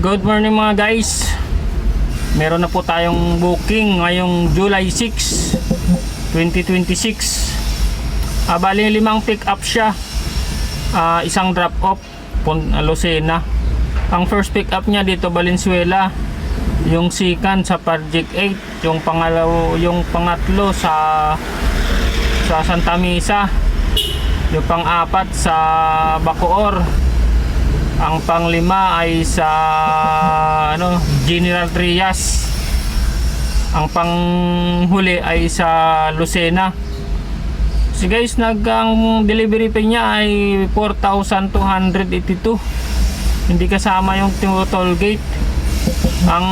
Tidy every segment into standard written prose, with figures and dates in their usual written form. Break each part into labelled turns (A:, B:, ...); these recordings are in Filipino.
A: Good morning mga guys. Meron na po tayong booking ngayong July 6, 2026. Bali 5 pick up siya. Isang drop off Lucena. Ang first pick up niya dito Valenzuela. Yung second sa Project 8, yung pangatlo sa Santa Mesa. Yung pang-apat sa Bacoor. Ang pang-5 ay sa General Trias. Ang pang-huli ay sa Lucena. So guys, ang delivery fee niya ay 4,282. Hindi kasama yung toll gate. Ang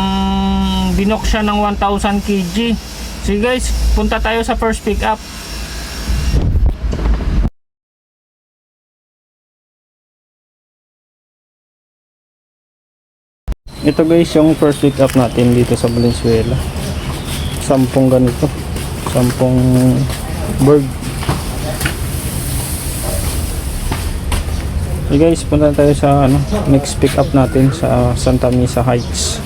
A: binok siya ng 1,000 kg. So guys, punta tayo sa first pick up. Ito guys yung first pick up natin dito sa Valenzuela. 10 ganito. 10 bird. Okay guys, punta tayo sa next pick up natin sa Santa Mesa Heights.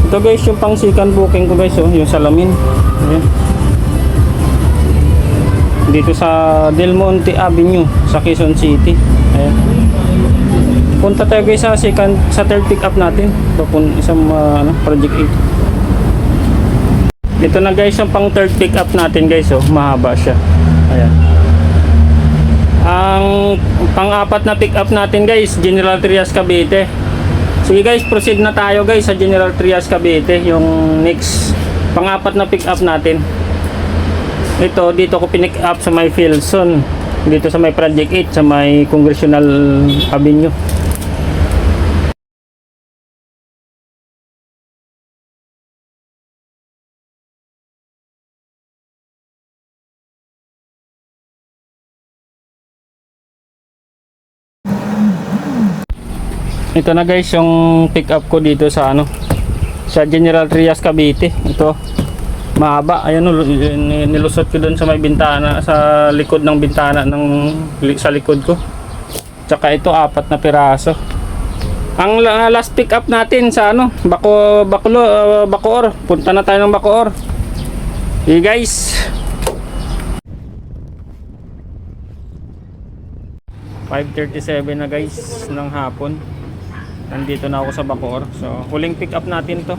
A: Ito guys yung pang second booking ko guys, yung salamin. Ayan. Dito sa Del Monte Avenue sa Quezon City. Ayan. Punta tayo guys sa third pick up natin. Ito po isang Project 8. Ito na guys yung pang third pick up natin guys, mahaba siya. Ayan. Ang pang-apat na pick up natin guys, General Trias Cavite. Sige guys, proceed na tayo guys sa General Trias Cavite, yung next pang-apat na pick up natin. Ito, dito ko pinick up sa may Filson, dito sa may Project 8, sa may Congressional Avenue. Ito na guys yung pick up ko dito sa sa General Trias Cavite. Ito mahaba, ayun nilusot ko doon sa may bintana, sa likod ng bintana sa likod ko. Tsaka ito 4 na piraso. Ang last pick up natin sa Bacoor. Punta na tayo ng Bacoor. Okay guys. 5:37 na guys ng hapon. Nandito na ako sa Bacoor. So, huling pick up natin to.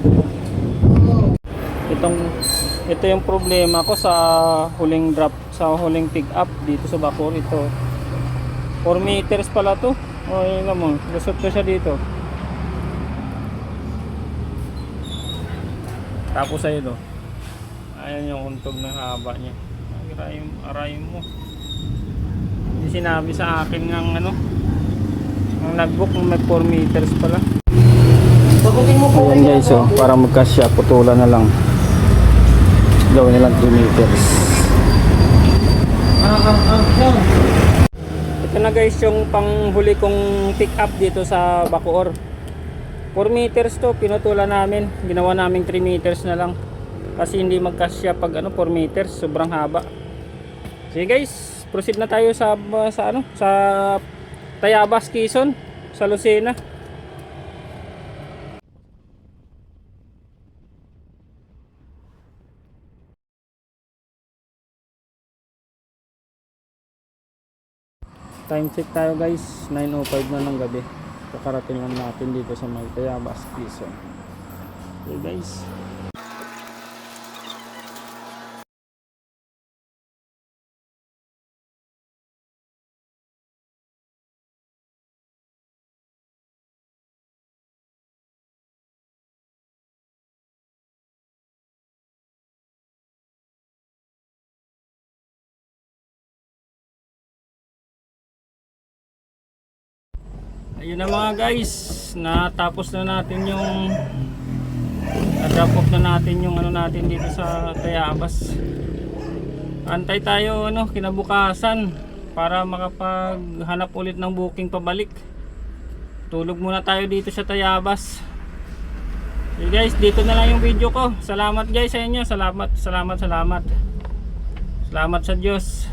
A: Ito yung problema ko sa huling pick up dito sa Bacoor. Ito 4 meters pala to. Yun lang mo. Lusot ko siya dito. Tapos ayun ayan yung untog ng haba niya. Arayin mo. Hindi sinabi sa akin ng ang nagbook may 4 meters pala. Ayan guys, para magkasya, putulan na lang. Gawin nilang 2 meters. Ito na guys yung panghuli kong pick up dito sa Bacoor. 4 meters to, pinutulan namin. Ginawa namin 3 meters na lang. Kasi hindi magkasya pag 4 meters, sobrang haba. Sige guys, proceed na tayo sa Tayabas, Quezon, sa Lucena. Time check tayo guys, 9:05 na ng gabi. Kakarating lang natin dito sa may Tayabas, Quezon. Okay guys. Ayun na mga guys, natapos na natin yung drop off na natin yung natin dito sa Tayabas. Antay tayo kinabukasan para makapaghanap ulit ng booking pabalik. Tulog muna tayo dito sa Tayabas. Okay guys, dito na lang yung video ko. Salamat guys sa inyo. Salamat sa Diyos.